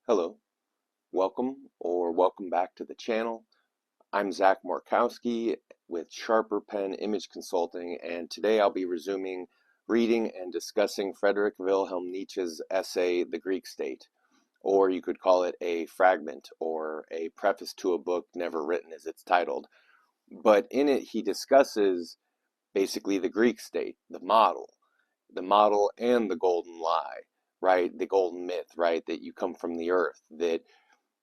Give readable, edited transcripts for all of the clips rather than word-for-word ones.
Hello, welcome back to the channel. I'm Zach Markowski with Sharper Pen Image Consulting, and today I'll be resuming reading and discussing Friedrich Wilhelm Nietzsche's essay, The Greek State, or you could call it a fragment or a preface to a book never written as it's titled. But in it, he discusses basically the Greek state, the model and the golden lie, right? The golden myth, right? That you come from the earth, that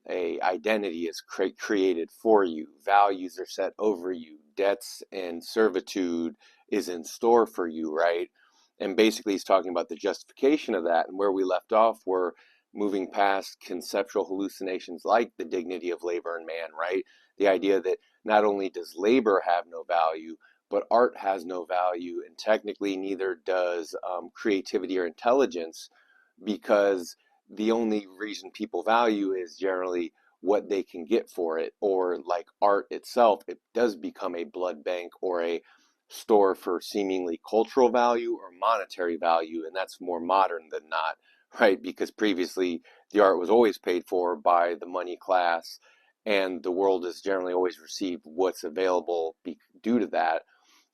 a identity is created for you, values are set over you, debts and servitude is in store for you, right? And basically he's talking about the justification of that, and where we left off we're moving past conceptual hallucinations like the dignity of labor and man, right? The idea that not only does labor have no value, but art has no value, and technically neither does creativity or intelligence, because the only reason people value is generally what they can get for it, or like art itself, it does become a blood bank or a store for seemingly cultural value or monetary value, and that's more modern than not, right? Because previously the art was always paid for by the money class, and the world has generally always received what's available due to that.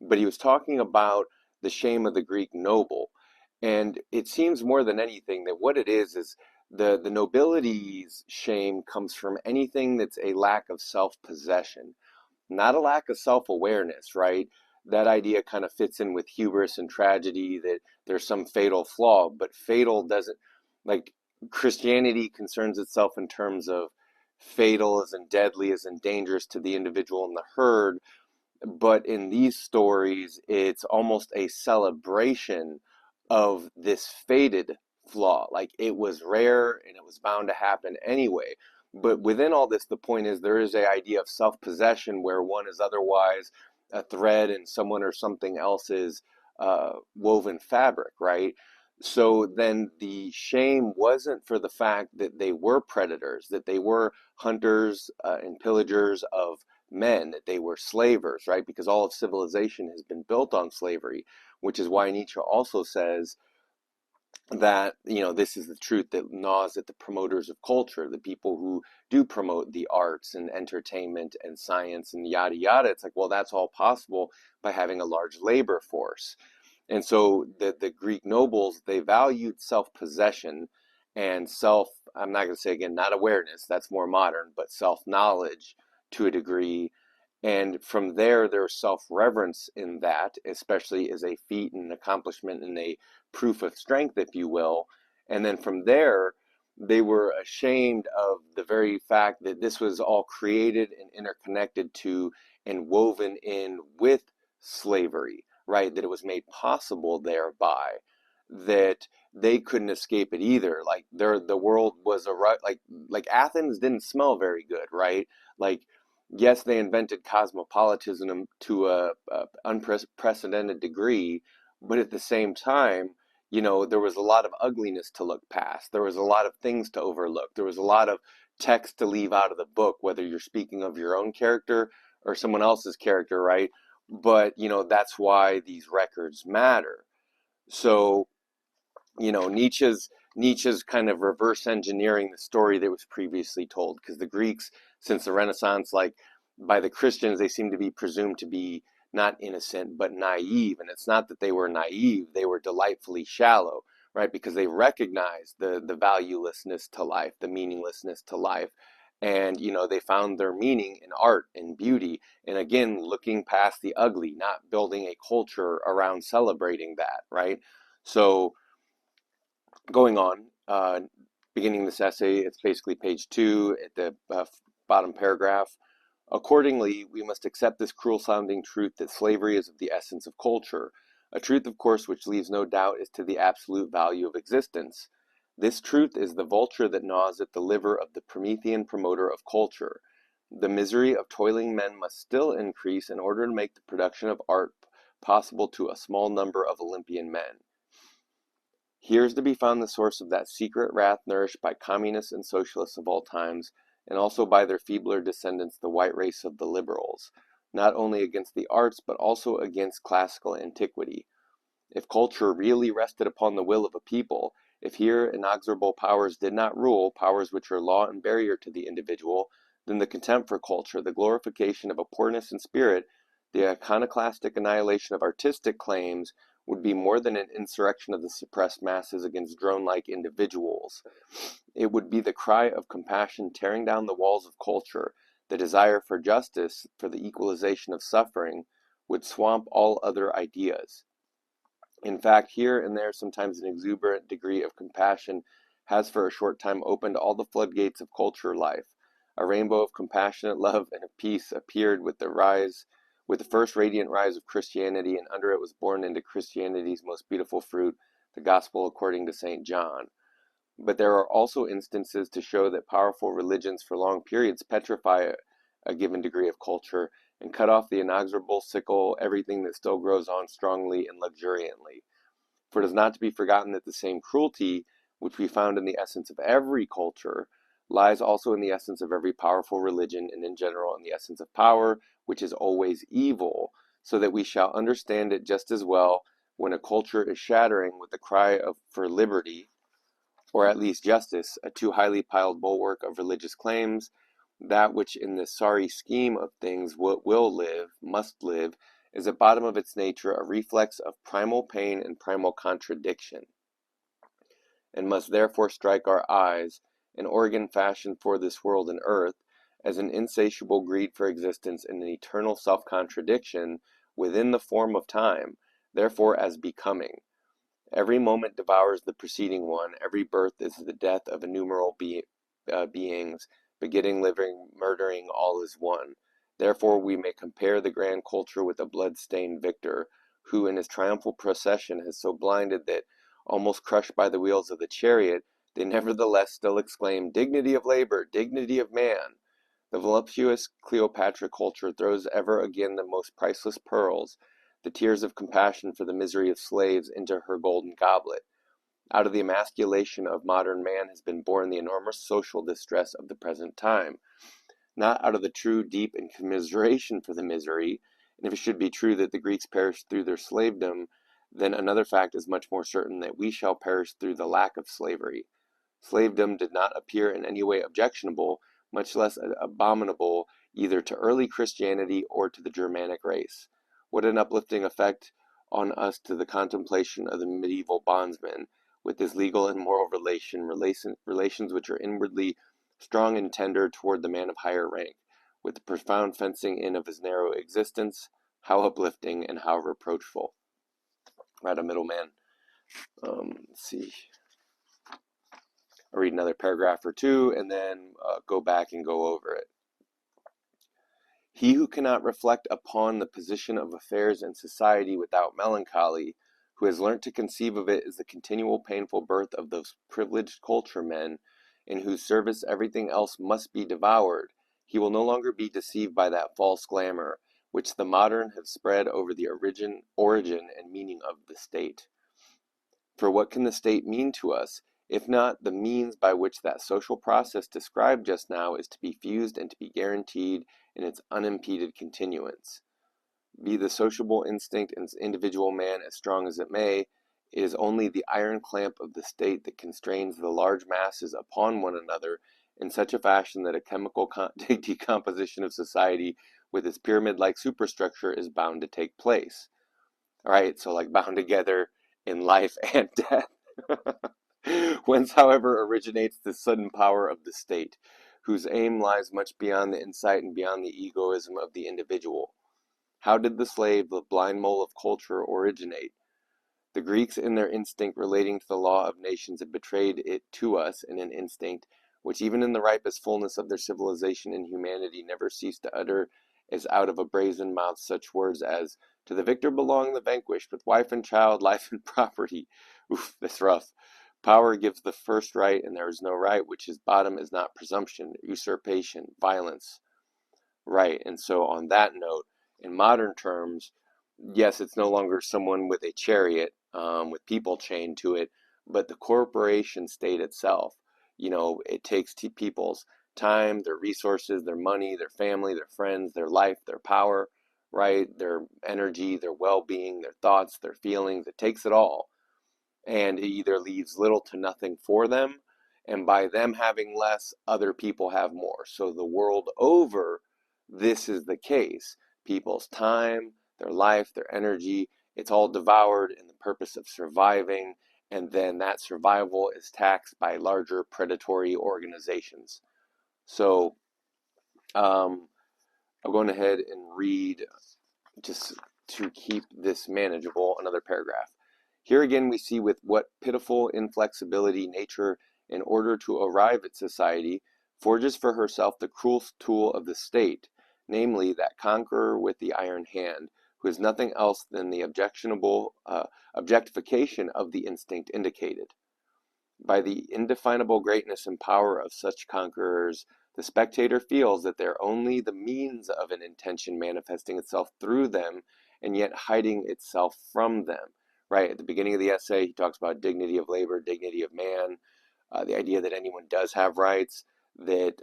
But he was talking about the shame of the Greek noble, and it seems more than anything that what it is the nobility's shame comes from anything that's a lack of self-possession, not a lack of self-awareness, right? That idea kind of fits in with hubris and tragedy, that there's some fatal flaw, but fatal doesn't, like, Christianity concerns itself in terms of fatal as in deadly, as in dangerous to the individual and the herd. But in these stories, it's almost a celebration of this fated flaw. Like, it was rare and it was bound to happen anyway. But within all this, the point is there is an idea of self-possession where one is otherwise a thread in someone or something else's woven fabric, right? So then the shame wasn't for the fact that they were predators, that they were hunters and pillagers of men, that they were slavers, right? Because all of civilization has been built on slavery, which is why Nietzsche also says that, this is the truth that gnaws at the promoters of culture, the people who do promote the arts and entertainment and science and yada yada. It's like, well, that's all possible by having a large labor force. And so the Greek nobles, they valued self-possession and I'm not going to say again, not awareness, that's more modern, but self-knowledge to a degree. And from there, there's self-reverence in that, especially as a feat and an accomplishment and a proof of strength, if you will. And then from there, they were ashamed of the very fact that this was all created and interconnected to and woven in with slavery, right? That it was made possible thereby, that they couldn't escape it either. Like the world was like Athens didn't smell very good, right? Like, yes, they invented cosmopolitanism to a unprecedented degree, but at the same time, there was a lot of ugliness to look past. There was a lot of things to overlook. There was a lot of text to leave out of the book, whether you're speaking of your own character or someone else's character, right? But, that's why these records matter. So, Nietzsche's kind of reverse engineering the story that was previously told, because the Greeks, since the Renaissance, like, by the Christians, they seem to be presumed to be not innocent but naive, and it's not that they were naive, they were delightfully shallow, right? Because they recognized the valuelessness to life, the meaninglessness to life, and they found their meaning in art and beauty, and again, looking past the ugly, not building a culture around celebrating that, right? So going on, beginning this essay, it's basically page 2 at the bottom paragraph. Accordingly, we must accept this cruel-sounding truth that slavery is of the essence of culture, a truth, of course, which leaves no doubt as to the absolute value of existence. This truth is the vulture that gnaws at the liver of the Promethean promoter of culture. The misery of toiling men must still increase in order to make the production of art possible to a small number of Olympian men. Here is to be found the source of that secret wrath nourished by communists and socialists of all times, and also by their feebler descendants, the white race of the liberals, not only against the arts, but also against classical antiquity. If culture really rested upon the will of a people, If here inexorable powers did not rule, powers which are law and barrier to the individual, then the contempt for culture, the glorification of a poorness in spirit, the iconoclastic annihilation of artistic claims would be more than an insurrection of the suppressed masses against drone-like individuals. It would be the cry of compassion tearing down the walls of culture. The desire for justice, for the equalization of suffering, would swamp all other ideas. In fact, here and there, sometimes an exuberant degree of compassion has for a short time opened all the floodgates of culture life. A rainbow of compassionate love and of peace appeared with the first radiant rise of Christianity, and under it was born into Christianity's most beautiful fruit, the gospel according to St. John. But there are also instances to show that powerful religions for long periods petrify a given degree of culture and cut off the inexorable sickle, everything that still grows on strongly and luxuriantly. For it is not to be forgotten that the same cruelty, which we found in the essence of every culture, lies also in the essence of every powerful religion, and in general in the essence of power, which is always evil, so that we shall understand it just as well when a culture is shattering with the cry for liberty, or at least justice, a too highly piled bulwark of religious claims, that which in the sorry scheme of things will live, must live, is at bottom of its nature a reflex of primal pain and primal contradiction, and must therefore strike our eyes, an organ fashioned for this world and earth, as an insatiable greed for existence and an eternal self-contradiction within the form of time, therefore as becoming. Every moment devours the preceding one, every birth is the death of innumerable beings, begetting, living, murdering, all is one. Therefore we may compare the grand culture with a blood-stained victor, who in his triumphal procession has so blinded that, almost crushed by the wheels of the chariot, they nevertheless still exclaim, "Dignity of labor, dignity of man!" The voluptuous Cleopatra culture throws ever again the most priceless pearls, the tears of compassion for the misery of slaves, into her golden goblet. Out of the emasculation of modern man has been born the enormous social distress of the present time, not out of the true, deep, and commiseration for the misery. And if it should be true that the Greeks perished through their slavedom, then another fact is much more certain, that we shall perish through the lack of slavery. Slavedom did not appear in any way objectionable, much less abominable, either to early Christianity or to the Germanic race. What an uplifting effect on us to the contemplation of the medieval bondsman, with his legal and moral relations which are inwardly strong and tender toward the man of higher rank, with the profound fencing in of his narrow existence. How uplifting and how reproachful. Right, a middleman. Let's see. I'll read another paragraph or two and then go back and go over it. He who cannot reflect upon the position of affairs in society without melancholy, who has learnt to conceive of it as the continual painful birth of those privileged culture men, in whose service everything else must be devoured, he will no longer be deceived by that false glamour which the modern have spread over the origin and meaning of the state. For what can the state mean to us, if not the means by which that social process described just now is to be fused and to be guaranteed in its unimpeded continuance? Be the sociable instinct in individual man as strong as it may, it is only the iron clamp of the state that constrains the large masses upon one another in such a fashion that a chemical decomposition of society with its pyramid-like superstructure is bound to take place. All right, so like bound together in life and death. Whence, however, originates the sudden power of the state, whose aim lies much beyond the insight and beyond the egoism of the individual. How did the slave, the blind mole of culture, originate? The Greeks, in their instinct relating to the law of nations, have betrayed it to us in an instinct which even in the ripest fullness of their civilization and humanity never ceased to utter as out of a brazen mouth such words as, "To the victor belong the vanquished, with wife and child, life and property." Oof, that's rough. Power gives the first right, and there is no right which is bottom is not presumption, usurpation, violence. Right, and so on that note, in modern terms, yes, it's no longer someone with a chariot with people chained to it, but the corporation state itself. You know, it takes people's time, their resources, their money, their family, their friends, their life, their power, right? Their energy, their well-being, their thoughts, their feelings. It takes it all. and it either leaves little to nothing for them, and by them having less, other people have more. So the world over, this is the case. People's time, their life, their energy, it's all devoured in the purpose of surviving, and then that survival is taxed by larger predatory organizations. So I'm going ahead and read, just to keep this manageable, another paragraph. Here again we see with what pitiful inflexibility nature, in order to arrive at society, forges for herself the cruel tool of the state, namely that conqueror with the iron hand, who is nothing else than the objectionable objectification of the instinct indicated. By the indefinable greatness and power of such conquerors, the spectator feels that they are only the means of an intention manifesting itself through them and yet hiding itself from them. Right at the beginning of the essay, he talks about dignity of labor, dignity of man, the idea that anyone does have rights, that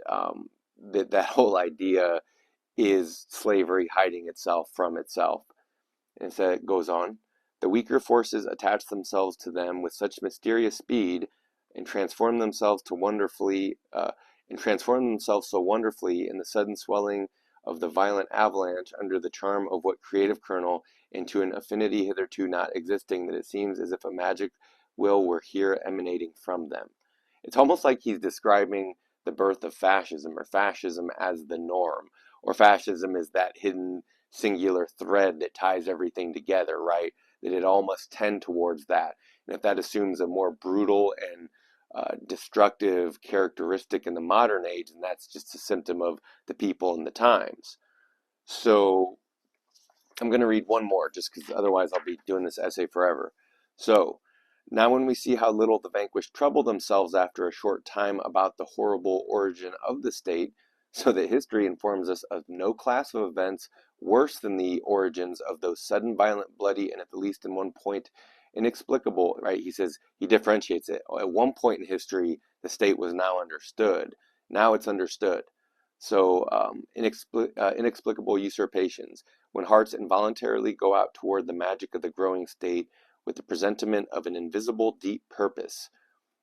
whole idea is slavery hiding itself from itself. And so it goes on. The weaker forces attach themselves to them with such mysterious speed and transform themselves so wonderfully in the sudden swelling of the violent avalanche under the charm of what creative kernel into an affinity hitherto not existing, that it seems as if a magic will were here emanating from them. It's almost like he's describing the birth of fascism, or fascism as the norm, or fascism is that hidden singular thread that ties everything together, right? That it all must tend towards that. And if that assumes a more brutal and destructive characteristic in the modern age, and that's just a symptom of the people and the times. So I'm going to read one more just because otherwise I'll be doing this essay forever. So, now when we see how little the vanquished trouble themselves after a short time about the horrible origin of the state, so that history informs us of no class of events worse than the origins of those sudden, violent, bloody, and at the least in one point inexplicable, right? He says, he differentiates it. At one point in history, the state was now understood. Now it's understood. So, inexplicable usurpations, when hearts involuntarily go out toward the magic of the growing state with the presentiment of an invisible deep purpose,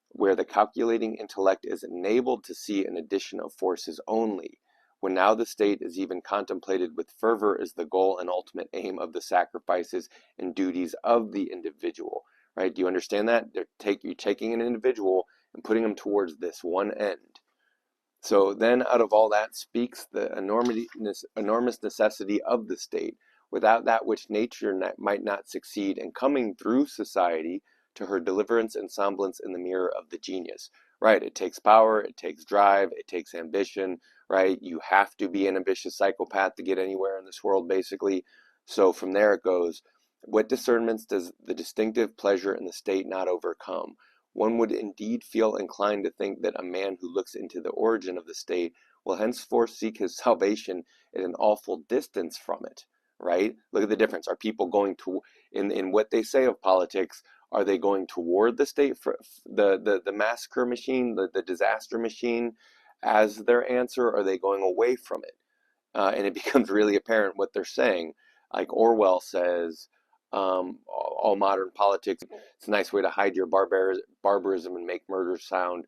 where the calculating intellect is enabled to see an addition of forces only, when now the state is even contemplated with fervor as the goal and ultimate aim of the sacrifices and duties of the individual. Right? Do you understand that? You're taking an individual and putting them towards this one end. So then out of all that speaks the enormous necessity of the state, without that which nature might not succeed in coming through society to her deliverance and semblance in the mirror of the genius. Right? It takes power, it takes drive, it takes ambition, right? You have to be an ambitious psychopath to get anywhere in this world, basically. So from there it goes, what discernments does the distinctive pleasure in the state not overcome? One would indeed feel inclined to think that a man who looks into the origin of the state will henceforth seek his salvation at an awful distance from it, right? Look at the difference. Are people going to, in what they say of politics, are they going toward the state, for the massacre machine, the disaster machine as their answer, or are they going away from it? And it becomes really apparent what they're saying. Like Orwell says, all modern politics, it's a nice way to hide your barbarism and make murder sound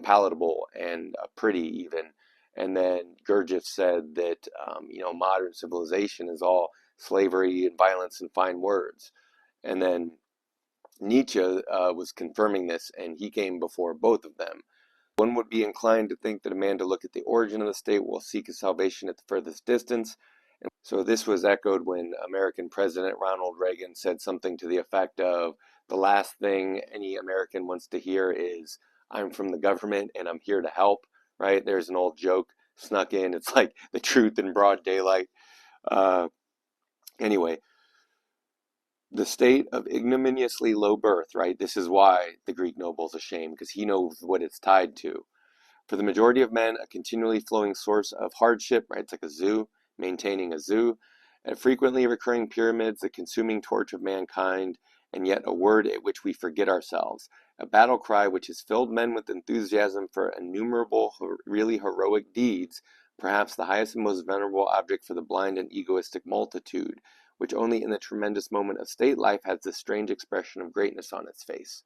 palatable and pretty even. And then Gurdjieff said that, modern civilization is all slavery and violence and fine words. And then Nietzsche was confirming this, and he came before both of them. One would be inclined to think that a man to look at the origin of the state will seek his salvation at the furthest distance. And so this was echoed when American President Ronald Reagan said something to the effect of, the last thing any American wants to hear is, I'm from the government and I'm here to help, right? There's an old joke snuck in. It's like the truth in broad daylight. Anyway, the state of ignominiously low birth, right? This is why the Greek noble's ashamed, because he knows what it's tied to. For the majority of men, a continually flowing source of hardship, right? It's like a zoo, maintaining a zoo, and frequently recurring pyramids, the consuming torch of mankind, and yet a word at which we forget ourselves, a battle cry which has filled men with enthusiasm for innumerable really heroic deeds, perhaps the highest and most venerable object for the blind and egoistic multitude, which only in the tremendous moment of state life has this strange expression of greatness on its face.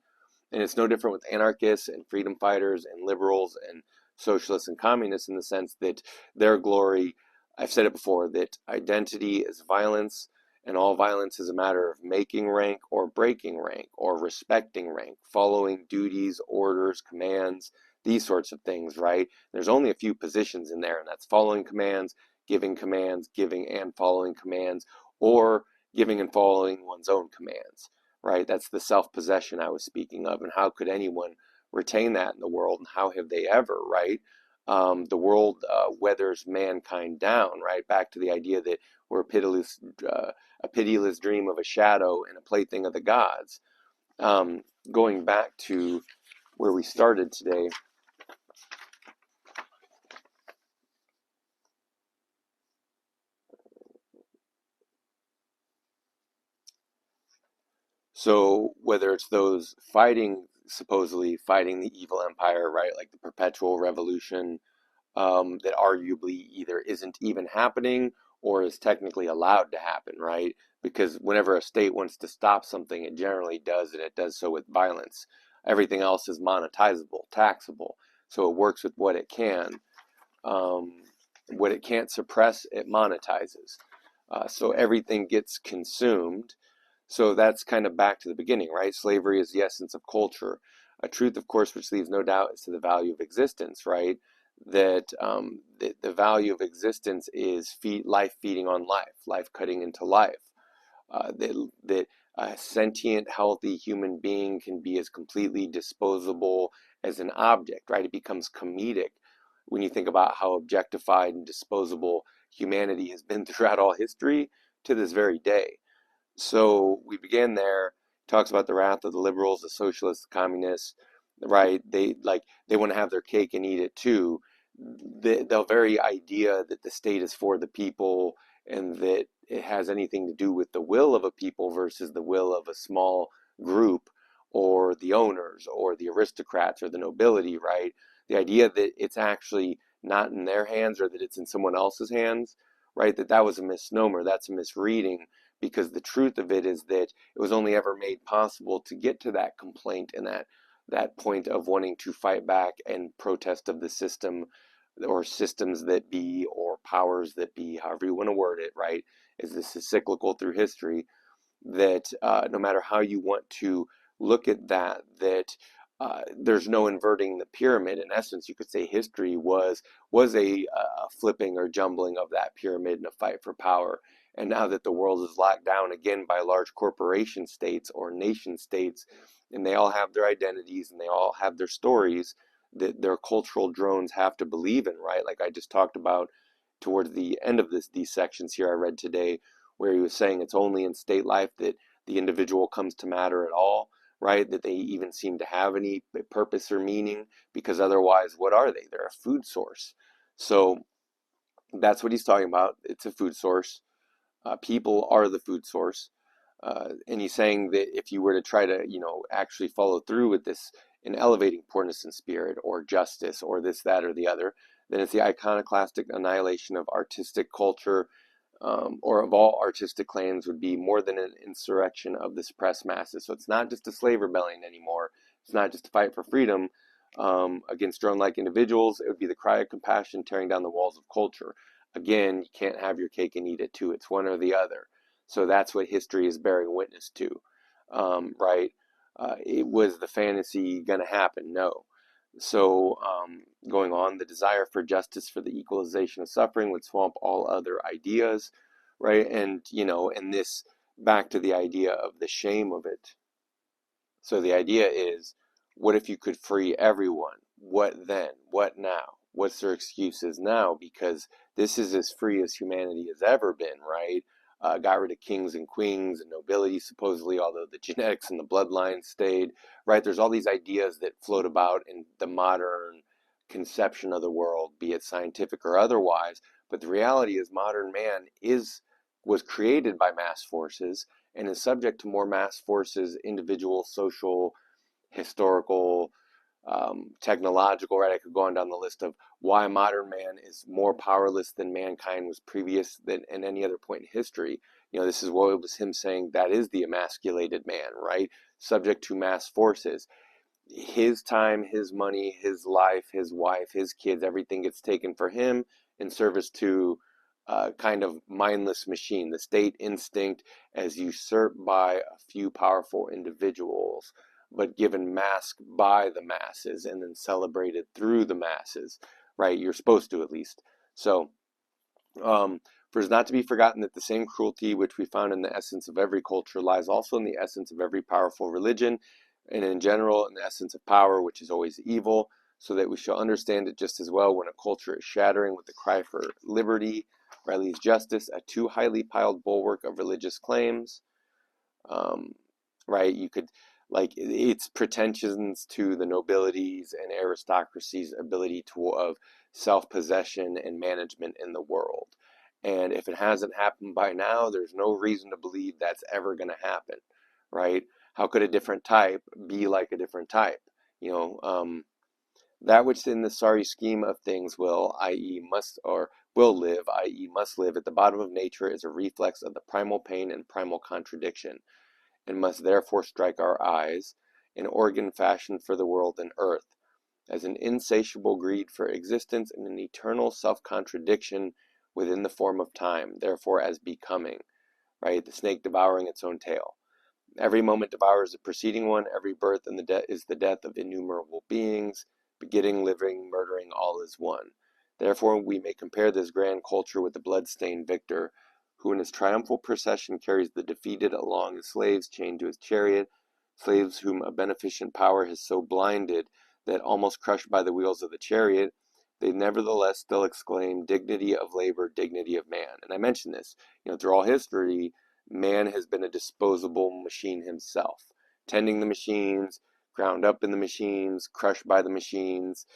And it's no different with anarchists and freedom fighters and liberals and socialists and communists in the sense that their glory, I've said it before, that identity is violence, and all violence is a matter of making rank or breaking rank or respecting rank, following duties, orders, commands, these sorts of things, right? There's only a few positions in there, and that's following commands, giving and following commands, or giving and following one's own commands, right? That's the self-possession I was speaking of. And how could anyone retain that in the world? And how have they ever, right? The world weathers mankind down, right? Back to the idea that we're a pitiless dream of a shadow and a plaything of the gods. Going back to where we started today, so whether it's those supposedly fighting the evil empire, right, like the perpetual revolution, that arguably either isn't even happening or is technically allowed to happen, right? Because whenever a state wants to stop something, it generally does, and it does so with violence. Everything else is monetizable, taxable, so it works with what it can. Um, what it can't suppress, it monetizes. So everything gets consumed. So that's kind of back to the beginning, right? Slavery is the essence of culture. A truth, of course, which leaves no doubt as to the value of existence, right? That the value of existence is life feeding on life, life cutting into life. That a sentient, healthy human being can be as completely disposable as an object, right? It becomes comedic when you think about how objectified and disposable humanity has been throughout all history to this very day. So we began there. Talks about the wrath of the liberals, the socialists, the communists, right? They want to have their cake and eat it too. The very idea that the state is for the people and that it has anything to do with the will of a people versus the will of a small group or the owners or the aristocrats or the nobility, right? The idea that it's actually not in their hands or that it's in someone else's hands, right? That was a misnomer. That's a misreading, because the truth of it is that it was only ever made possible to get to that complaint and that point of wanting to fight back and protest of the system or systems that be or powers that be, however you want to word it, right? Is this is cyclical through history, that no matter how you want to look at there's no inverting the pyramid. In essence, you could say history was a flipping or jumbling of that pyramid in a fight for power. And now that the world is locked down again by large corporation states or nation states, and they all have their identities and they all have their stories that their cultural drones have to believe in, right? Like I just talked about towards the end of these sections here I read today, where he was saying it's only in state life that the individual comes to matter at all, right? That they even seem to have any purpose or meaning, because otherwise, what are they? They're a food source. So that's what he's talking about. It's a food source. People are the food source. And he's saying that if you were to try to, actually follow through with this in elevating poorness in spirit or justice or this, that, or the other, then it's the iconoclastic annihilation of artistic culture, or of all artistic claims, would be more than an insurrection of the suppressed masses. So it's not just a slave rebellion anymore. It's not just a fight for freedom against drone-like individuals. It would be the cry of compassion tearing down the walls of culture. Again, you can't have your cake and eat it too. It's one or the other. So that's what history is bearing witness to, right? It was the fantasy going to happen? No. So going on, the desire for justice for the equalization of suffering would swamp all other ideas, right? And, and this back to the idea of the shame of it. So the idea is, what if you could free everyone? What then? What now? What's their excuses now? Because this is as free as humanity has ever been, right? Got rid of kings and queens and nobility, supposedly, although the genetics and the bloodline stayed, right? There's all these ideas that float about in the modern conception of the world, be it scientific or otherwise. But the reality is modern man was created by mass forces and is subject to more mass forces, individual, social, historical, technological, right? I could go on down the list of why modern man is more powerless than mankind was previous than in any other point in history. This is what it was him saying that is the emasculated man, right? Subject to mass forces. His time, his money, his life, his wife, his kids, everything gets taken for him in service to a kind of mindless machine. The state instinct as usurped by a few powerful individuals, but given mask by the masses and then celebrated through the masses, right? You're supposed to, at least. So, for it is not to be forgotten that the same cruelty which we found in the essence of every culture lies also in the essence of every powerful religion, and in general in the essence of power, which is always evil, so that we shall understand it just as well when a culture is shattering with the cry for liberty, or at least justice, a too highly piled bulwark of religious claims. Um, right? You could, like, it's pretensions to the nobilities and aristocracy's ability to of self-possession and management in the world. And if it hasn't happened by now, there's no reason to believe that's ever going to happen, right? How could a different type be like a different type? You know, that which in the sorry scheme of things will, i.e., must or will live, i.e., must live at the bottom of nature is a reflex of the primal pain and primal contradiction, and must therefore strike our eyes, an organ fashioned for the world and earth, as an insatiable greed for existence and an eternal self-contradiction within the form of time, therefore as becoming, right? The snake devouring its own tail. Every moment devours the preceding one, every birth and the death is the death of innumerable beings, begetting, living, murdering, all is one. Therefore we may compare this grand culture with the blood-stained victor, who in his triumphal procession carries the defeated along as slaves chained to his chariot, slaves whom a beneficent power has so blinded that, almost crushed by the wheels of the chariot, they nevertheless still exclaim, dignity of labor, dignity of man. And I mentioned this, through all history, man has been a disposable machine himself, tending the machines, ground up in the machines, crushed by the machines,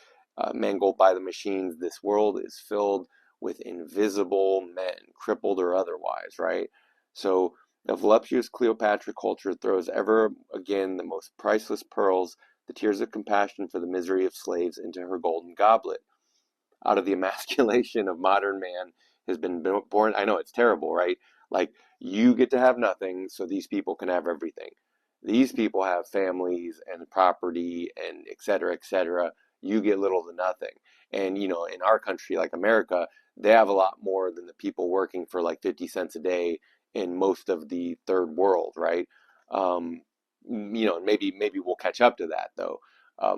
mangled by the machines. This world is filled with invisible men, crippled or otherwise, right? So the voluptuous Cleopatra culture throws ever again the most priceless pearls, the tears of compassion for the misery of slaves, into her golden goblet. Out of the emasculation of modern man has been born. I know it's terrible, right? Like, you get to have nothing so these people can have everything. These people have families and property and et cetera, et cetera. You get little to nothing. And, in our country, like America, they have a lot more than the people working for like 50 cents a day in most of the third world, right? Maybe we'll catch up to that though.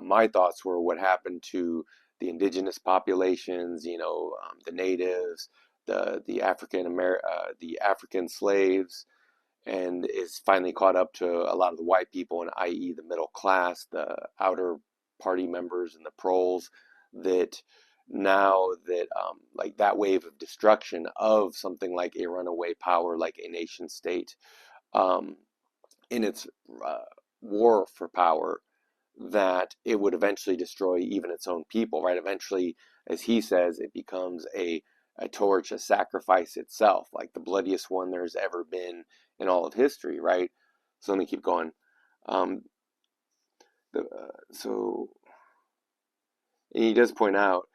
My thoughts were what happened to the indigenous populations, the natives, the African slaves, and is finally caught up to a lot of the white people, and i.e. the middle class, the outer party members and the proles, that now that like that wave of destruction of something like a runaway power, like a nation state, um, in its uh, war for power, that it would eventually destroy even its own people, right? Eventually, as he says, it becomes a torch, a sacrifice itself, like the bloodiest one there's ever been in all of history, right? So let me keep going. Um, so, and he does point out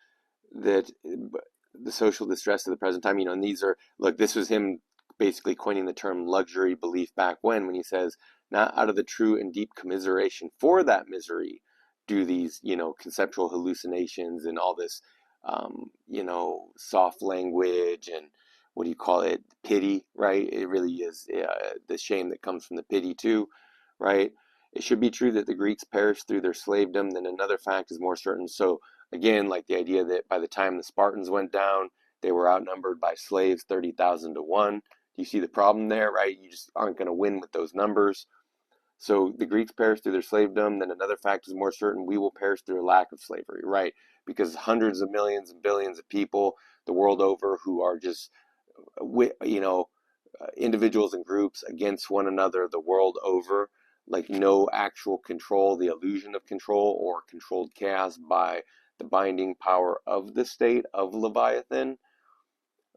that the social distress of the present time, and these are, look, this was him basically coining the term luxury belief back when he says, not out of the true and deep commiseration for that misery do these, conceptual hallucinations and all this, soft language and what do you call it, pity, right? It really is the shame that comes from the pity too, right? It should be true that the Greeks perished through their slavedom, then another fact is more certain. So again, like the idea that by the time the Spartans went down, they were outnumbered by slaves 30,000 to 1. Do you see the problem there, right? You just aren't going to win with those numbers. So the Greeks perished through their slavedom, then another fact is more certain: we will perish through a lack of slavery, right? Because hundreds of millions and billions of people the world over who are just, individuals and groups against one another the world over, like no actual control, the illusion of control or controlled chaos by the binding power of the state of Leviathan,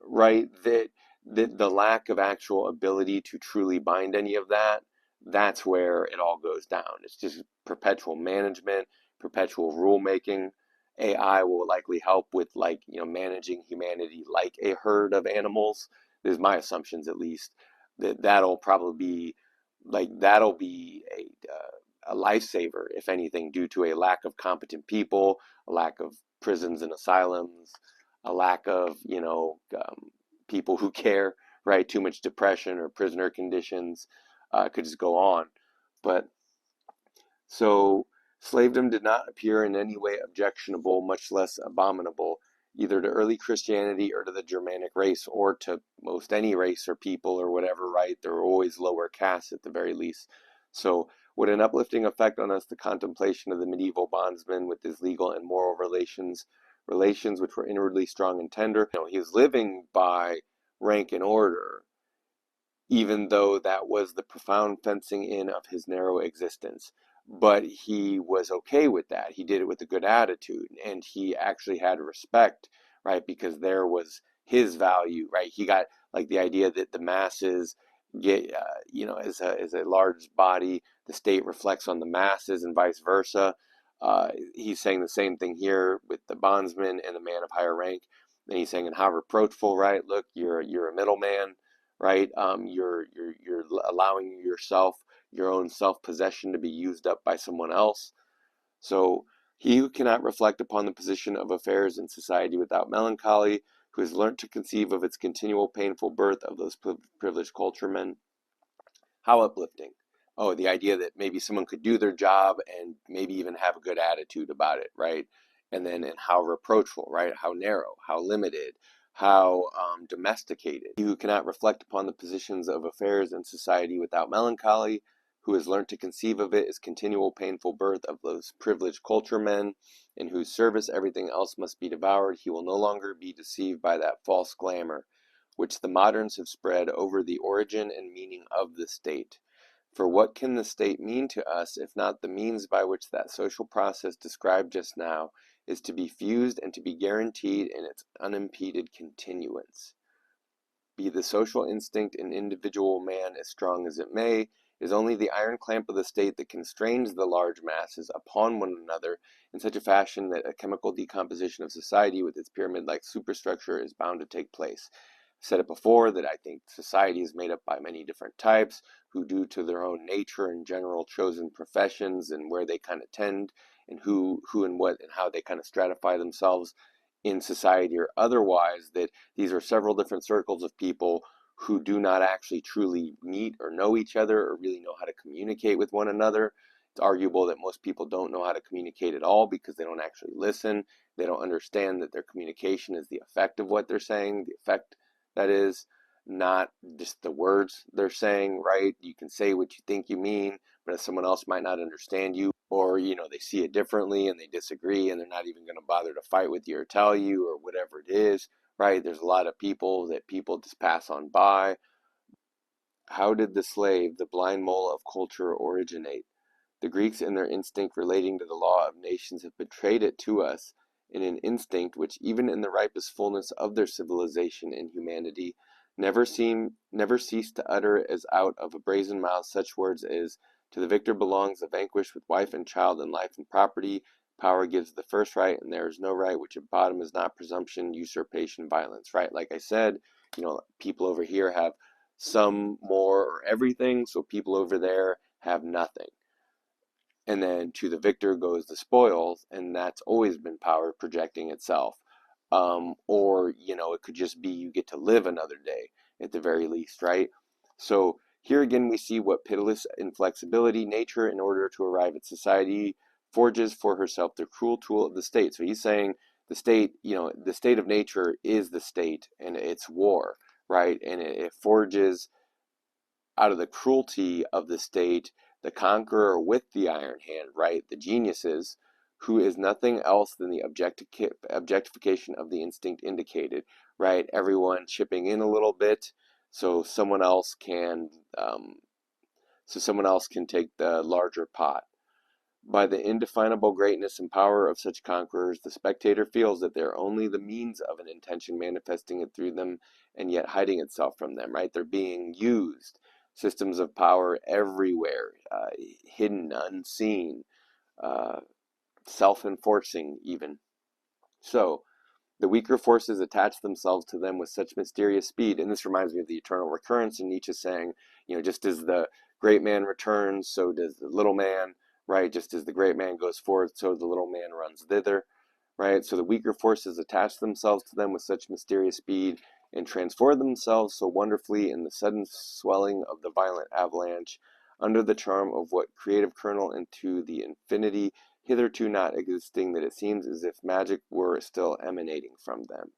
right? That the lack of actual ability to truly bind any of that, that's where it all goes down. It's just perpetual management, perpetual rulemaking. AI will likely help with, managing humanity like a herd of animals. This is my assumptions, at least. that'll probably be that'll be a lifesaver, if anything, due to a lack of competent people, a lack of prisons and asylums, a lack of people who care, right? Too much depression or prisoner conditions, could just go on. But so slavedom did not appear in any way objectionable, much less abominable, either to early Christianity or to the Germanic race or to most any race or people or whatever, right? There were always lower castes at the very least. So what an uplifting effect on us the contemplation of the medieval bondsman with his legal and moral relations which were inwardly strong and tender. He was living by rank and order, even though that was the profound fencing in of his narrow existence. But he was okay with that. He did it with a good attitude, and he actually had respect, right? Because there was his value, right? He got like the idea that the masses get, as a large body, the state reflects on the masses and vice versa. He's saying the same thing here with the bondsman and the man of higher rank. And he's saying, and how reproachful, right? Look, you're a middleman, right? You're allowing your own self-possession to be used up by someone else. So he who cannot reflect upon the position of affairs in society without melancholy, who has learnt to conceive of its continual painful birth of those privileged culturemen. How uplifting. Oh, the idea that maybe someone could do their job and maybe even have a good attitude about it, right? And how reproachful, right? How narrow, how limited, how domesticated. He who cannot reflect upon the positions of affairs in society without melancholy, who has learnt to conceive of it as continual painful birth of those privileged culturemen, in whose service everything else must be devoured, he will no longer be deceived by that false glamour which the moderns have spread over the origin and meaning of the state. For what can the state mean to us if not the means by which that social process described just now is to be fused and to be guaranteed in its unimpeded continuance? Be the social instinct in individual man as strong as it may, it is only the iron clamp of the state that constrains the large masses upon one another in such a fashion that a chemical decomposition of society with its pyramid-like superstructure is bound to take place. I've said it before that I think society is made up by many different types who, due to their own nature and general chosen professions and where they kind of tend and who and what and how they kind of stratify themselves in society or otherwise, that these are several different circles of people who do not actually truly meet or know each other or really know how to communicate with one another. It's arguable that most people don't know how to communicate at all because they don't actually listen. They don't understand that their communication is the effect of what they're saying, the effect that is, not just the words they're saying, right? You can say what you think you mean, but if someone else might not understand you, or they see it differently and they disagree and they're not even going to bother to fight with you or tell you or whatever it is, right? There's a lot of people that people just pass on by. How did the slave, the blind mole of culture, originate? The Greeks in their instinct relating to the law of nations have betrayed it to us in an instinct which even in the ripest fullness of their civilization and humanity never ceased to utter as out of a brazen mouth such words as, to the victor belongs the vanquished with wife and child and life and property. Power gives the first right, and there is no right which at bottom is not presumption, usurpation, violence, right? Like I said, people over here have some, more, or everything, so people over there have nothing. And then to the victor goes the spoils, and that's always been power projecting itself. Or, it could just be you get to live another day at the very least, right? So here again, we see what pitiless inflexibility nature, in order to arrive at society, forges for herself the cruel tool of the state. So he's saying the state, the state of nature is the state and it's war, right? And it forges out of the cruelty of the state the conqueror with the iron hand, right? The geniuses, who is nothing else than the objectification of the instinct indicated, right? Everyone chipping in a little bit so someone else can take the larger pot. By the indefinable greatness and power of such conquerors, the spectator feels that they are only the means of an intention manifesting it through them and yet hiding itself from them, right? They're being used. Systems of power everywhere, hidden, unseen, self-enforcing even. So The weaker forces attach themselves to them with such mysterious speed. And this reminds me of the eternal recurrence, and Nietzsche saying, just as the great man returns, so does the little man, right? Just as the great man goes forward, so the little man runs thither, right? So the weaker forces attach themselves to them with such mysterious speed and transform themselves so wonderfully in the sudden swelling of the violent avalanche under the charm of what creative kernel into the infinity hitherto not existing, that it seems as if magic were still emanating from them.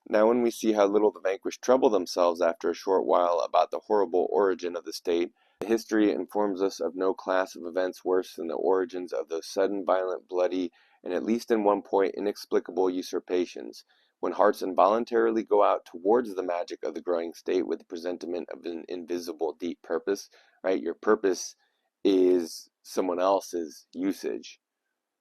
Now when we see how little the vanquished trouble themselves after a short while about the horrible origin of the state, history informs us of no class of events worse than the origins of those sudden, violent, bloody, and at least in one point inexplicable usurpations, when hearts involuntarily go out towards the magic of the growing state with the presentiment of an invisible deep purpose, right? Your purpose is someone else's usage.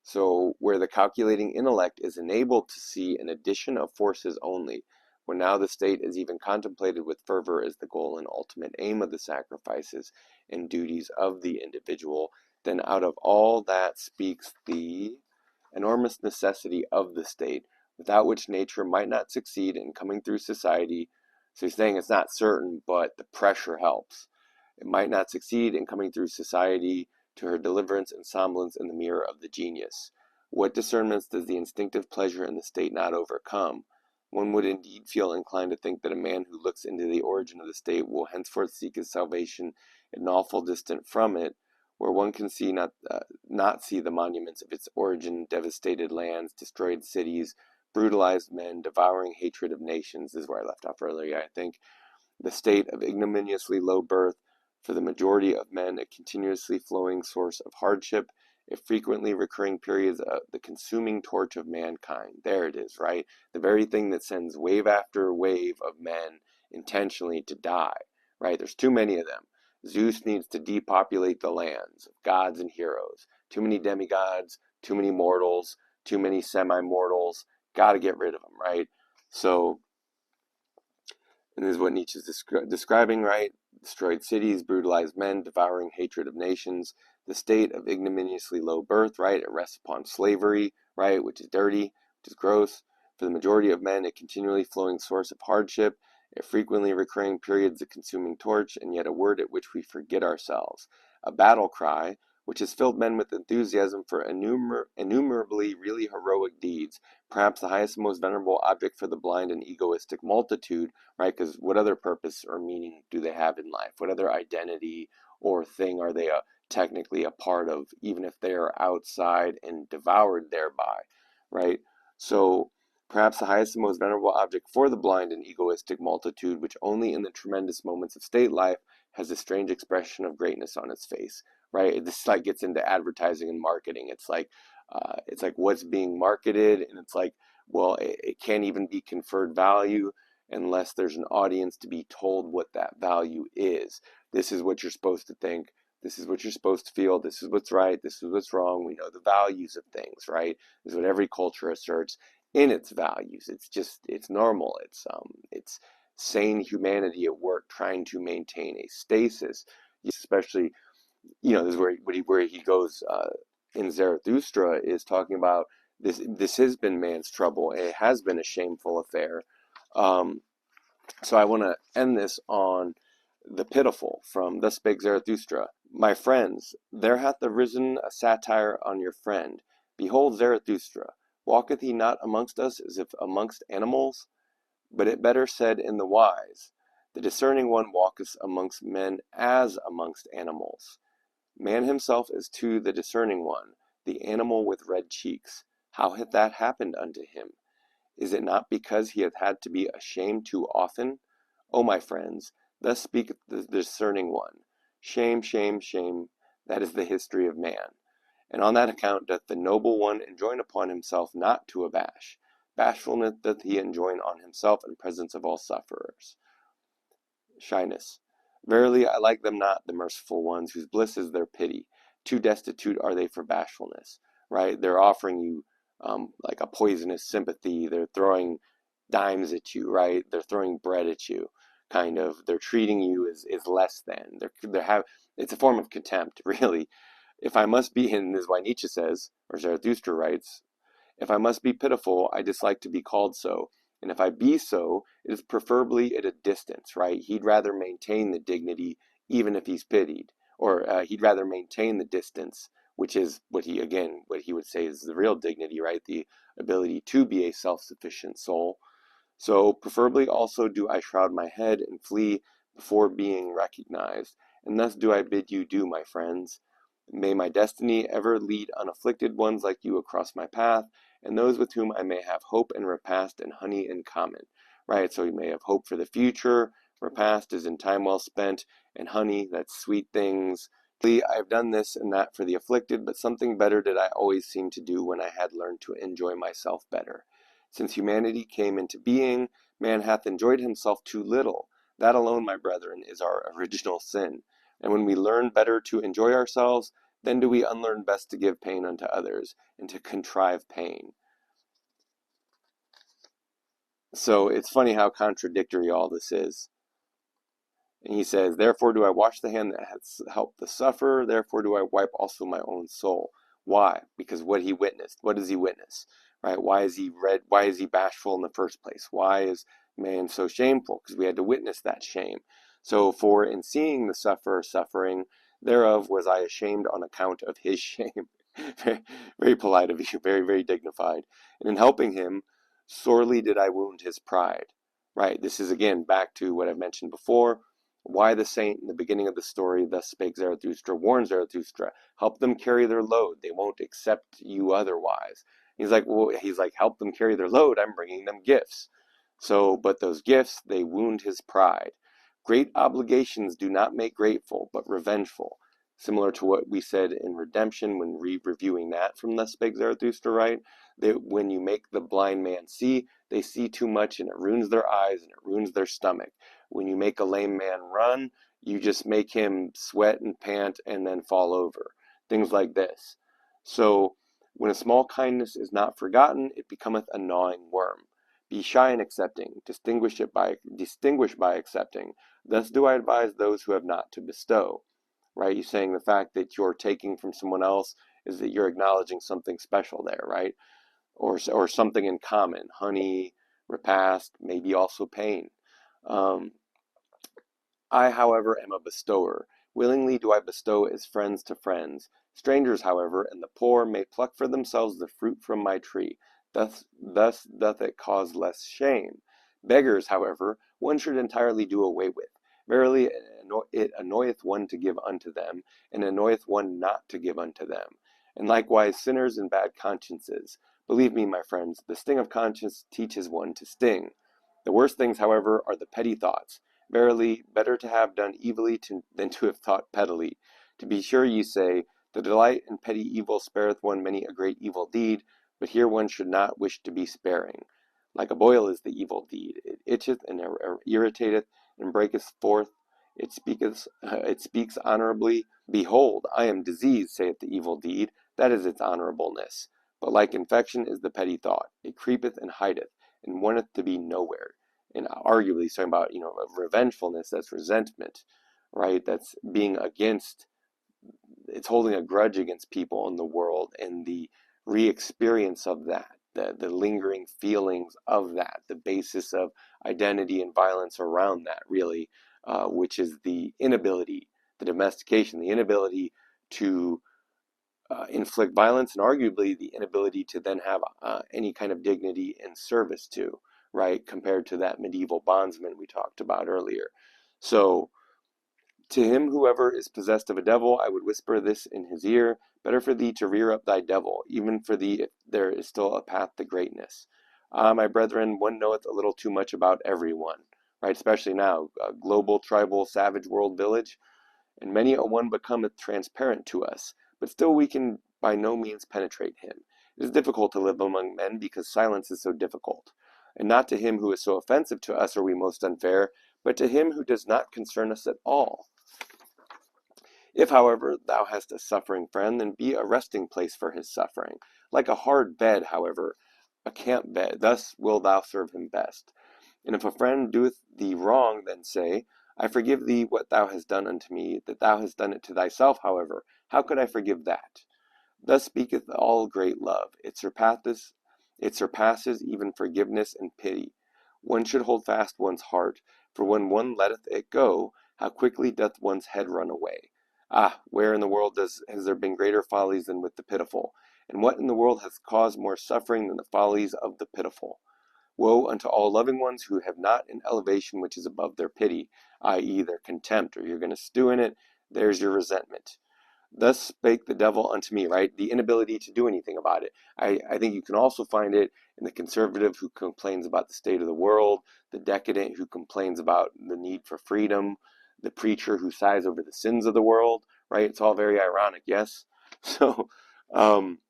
So where the calculating intellect is enabled to see an addition of forces only, where now the state is even contemplated with fervor as the goal and ultimate aim of the sacrifices and duties of the individual, then out of all that speaks the enormous necessity of the state, without which nature might not succeed in coming through society. So he's saying it's not certain, but the pressure helps. It might not succeed in coming through society to her deliverance and semblance in the mirror of the genius. What discernments does the instinctive pleasure in the state not overcome? One would indeed feel inclined to think that a man who looks into the origin of the state will henceforth seek his salvation in an awful distant from it, where one can not see the monuments of its origin, devastated lands, destroyed cities, brutalized men, devouring hatred of nations. This is where I left off earlier, I think. The state of ignominiously low birth, for the majority of men a continuously flowing source of hardship, a frequently recurring periods of the consuming torch of mankind. There it is, right? The very thing that sends wave after wave of men intentionally to die, right? There's too many of them. Zeus needs to depopulate the lands of gods and heroes. Too many demigods, too many mortals, too many semi-mortals. Got to get rid of them, right? So, and this is what Nietzsche's describing, right? Destroyed cities, brutalized men, devouring hatred of nations, the state of ignominiously low birth, right? It rests upon slavery, right? Which is dirty, which is gross. For the majority of men, a continually flowing source of hardship, a frequently recurring periods of consuming torch, and yet a word at which we forget ourselves. A battle cry, which has filled men with enthusiasm for innumerably really heroic deeds, perhaps the highest and most venerable object for the blind and egoistic multitude, right? Because what other purpose or meaning do they have in life? What other identity or thing are they technically a part of, even if they are outside and devoured thereby, right? So perhaps the highest and most venerable object for the blind and egoistic multitude, which only in the tremendous moments of state life has a strange expression of greatness on its face, right? This like gets into advertising and marketing. It's like what's being marketed, and it's like, well, it can't even be conferred value unless there's an audience to be told what that value is. This is what you're supposed to think. This is what you're supposed to feel. This is what's right. This is what's wrong. We know the values of things, right? This is what every culture asserts in its values. It's normal. It's sane humanity at work trying to maintain a stasis, especially, this is where he goes in Zarathustra, is talking about this has been man's trouble. It has been a shameful affair. So I want to end this on the pitiful from Thus Spake Zarathustra. My friends, there hath arisen a satire on your friend. Behold Zarathustra. Walketh he not amongst us as if amongst animals? But it better said in the wise, the discerning one walketh amongst men as amongst animals. Man himself is to the discerning one, the animal with red cheeks. How hath that happened unto him? Is it not because he hath had to be ashamed too often? O my friends, thus speaketh the discerning one. Shame, shame, shame, that is the history of man. And on that account doth the noble one enjoin upon himself not to abash. Bashfulness doth he enjoin on himself in presence of all sufferers. Shyness. Verily I like them not, the merciful ones, whose bliss is their pity. Too destitute are they for bashfulness, right? They're offering you like a poisonous sympathy. They're throwing dimes at you, right? They're throwing bread at you, kind of. They're treating you as less than. It's a form of contempt, really. If I must be, and this is why Nietzsche says, or Zarathustra writes, If I must be pitiful, I dislike to be called so. And if I be so, it is preferably at a distance, right? He'd rather maintain the dignity even if he's pitied, or he'd rather maintain the distance, which is what he would say is the real dignity, right? The ability to be a self-sufficient soul. So preferably also do I shroud my head and flee before being recognized, and thus do I bid you do, my friends. May my destiny ever lead unafflicted ones like you across my path, and those with whom I may have hope and repast and honey in common. Right? So you may have hope for the future, repast is in time well spent, and honey, that's sweet things. I have done this and that for the afflicted, but something better did I always seem to do when I had learned to enjoy myself better. Since humanity came into being, man hath enjoyed himself too little. That alone, my brethren, is our original sin. And when we learn better to enjoy ourselves, then do we unlearn best to give pain unto others, and to contrive pain. So it's funny how contradictory all this is. And he says, therefore do I wash the hand that has helped the sufferer, therefore do I wipe also my own soul. Why? Because what he witnessed. What does he witness? Right? Why is he bashful in the first place? Why is man so shameful? Because we had to witness that shame. So for in seeing the sufferer suffering, thereof was I ashamed on account of his shame. Very, very polite of you, very, very dignified. And in helping him, sorely did I wound his pride. Right? This is again back to what I've mentioned before. Why the saint in the beginning of the story, thus spake Zarathustra, warns Zarathustra, help them carry their load. They won't accept you otherwise. He's like, help them carry their load. I'm bringing them gifts. So, but those gifts, they wound his pride. Great obligations do not make grateful, but revengeful. Similar to what we said in Redemption when reviewing that from Thus Spake Zarathustra, right? That when you make the blind man see, they see too much and it ruins their eyes and it ruins their stomach. When you make a lame man run, you just make him sweat and pant and then fall over. Things like this. So, when a small kindness is not forgotten, it becometh a gnawing worm. Be shy in accepting, distinguish by accepting. Thus do I advise those who have not to bestow. Right? You're saying the fact that you're taking from someone else is that you're acknowledging something special there, right? Or something in common. Honey, repast, maybe also pain. Um, I, however, am a bestower. Willingly do I bestow as friends to friends. Strangers, however, and the poor may pluck for themselves the fruit from my tree. Thus doth it cause less shame. Beggars, however, one should entirely do away with. Verily, it annoyeth one to give unto them, and annoyeth one not to give unto them. And likewise sinners and bad consciences. Believe me, my friends, the sting of conscience teaches one to sting. The worst things, however, are the petty thoughts. Verily, better to have done evilly than to have thought pettily. To be sure, ye say, the delight in petty evil spareth one many a great evil deed, but here one should not wish to be sparing. Like a boil is the evil deed. It itcheth and irritateth, and breaketh forth. It speaks honorably. Behold, I am diseased, saith the evil deed. That is its honorableness. But like infection is the petty thought. It creepeth and hideth, and wanteth to be nowhere. And arguably he's talking about, revengefulness, that's resentment, right? That's being against, it's holding a grudge against people in the world, and the re-experience of that, the lingering feelings of that, the basis of identity and violence around that, really, which is the inability, the domestication, the inability to inflict violence, and arguably the inability to then have any kind of dignity and service to, right, compared to that medieval bondsman we talked about earlier. So, to him whoever is possessed of a devil, I would whisper this in his ear, better for thee to rear up thy devil, even for thee if there is still a path to greatness. Ah, my brethren, one knoweth a little too much about everyone, right, especially now, a global, tribal, savage world village, and many a one becometh transparent to us, but still we can by no means penetrate him. It is difficult to live among men because silence is so difficult. And not to him who is so offensive to us are we most unfair, but to him who does not concern us at all. If, however, thou hast a suffering friend, then be a resting place for his suffering. Like a hard bed, however, a camp bed, thus wilt thou serve him best. And if a friend doeth thee wrong, then say, I forgive thee what thou hast done unto me, that thou hast done it to thyself, however. How could I forgive that? Thus speaketh all great love. It surpasseth It surpasses even forgiveness and pity. One should hold fast one's heart, for when one letteth it go, how quickly doth one's head run away. Ah, where in the world has there been greater follies than with the pitiful? And what in the world hath caused more suffering than the follies of the pitiful? Woe unto all loving ones who have not an elevation which is above their pity, i.e., their contempt, or you're going to stew in it, there's your resentment. Thus spake the devil unto me, right? The inability to do anything about it. I think you can also find it in the conservative who complains about the state of the world, the decadent who complains about the need for freedom, the preacher who sighs over the sins of the world, right? It's all very ironic, yes? So, um,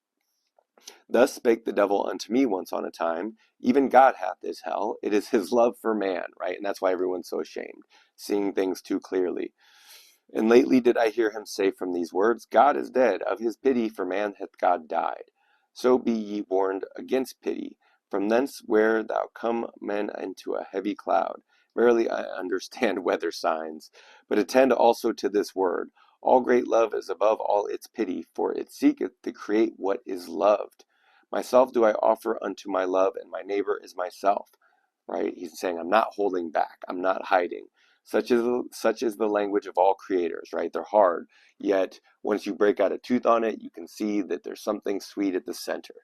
thus spake the devil unto me once on a time, even God hath his hell. It is his love for man, right? And that's why everyone's so ashamed, seeing things too clearly. And lately did I hear him say from these words, God is dead, of his pity for man hath God died. So be ye warned against pity. From thence where thou come men into a heavy cloud. Verily I understand weather signs, but attend also to this word. All great love is above all its pity, for it seeketh to create what is loved. Myself do I offer unto my love, and my neighbor is myself. Right? He's saying, I'm not holding back. I'm not hiding. Such is the language of all creators, right? They're hard, yet once you break out a tooth on it, you can see that there's something sweet at the center.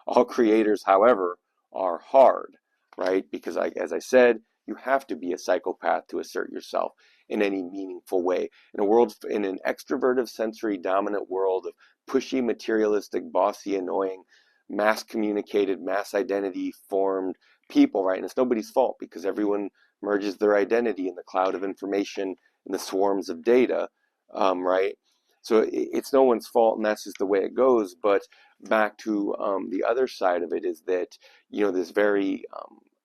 All creators, however, are hard, right? Because as I said, you have to be a psychopath to assert yourself in any meaningful way. In an extroverted, sensory dominant world of pushy, materialistic, bossy, annoying, mass communicated, mass identity formed people, right? And it's nobody's fault because everyone merges their identity in the cloud of information and the swarms of data, right? So it's no one's fault, and that's just the way it goes. But back to the other side of it is that, this very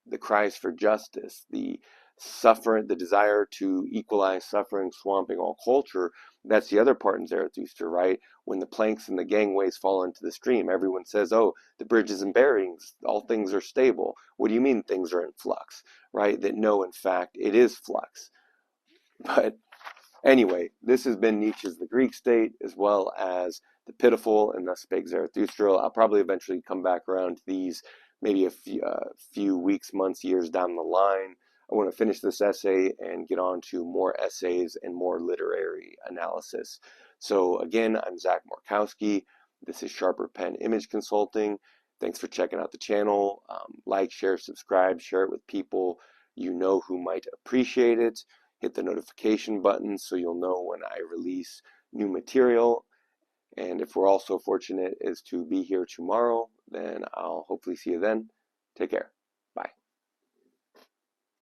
the cries for justice, the suffer, the desire to equalize suffering, swamping all culture. That's the other part in Zarathustra, right? When the planks and the gangways fall into the stream, everyone says, "Oh, the bridges and bearings, all things are stable." What do you mean things are in flux, right? That no, in fact, it is flux. But anyway, this has been Nietzsche's The Greek State, as well as The Pitiful, and Thus Spake Zarathustra. I'll probably eventually come back around to these maybe a few weeks, months, years down the line. I want to finish this essay and get on to more essays and more literary analysis. So again, I'm Zach Morkowski. This is Sharper Pen Image Consulting. Thanks for checking out the channel. Like, share, subscribe, share it with people you know who might appreciate it. Hit the notification button so you'll know when I release new material. And if we're also fortunate as to be here tomorrow, then I'll hopefully see you then. Take care.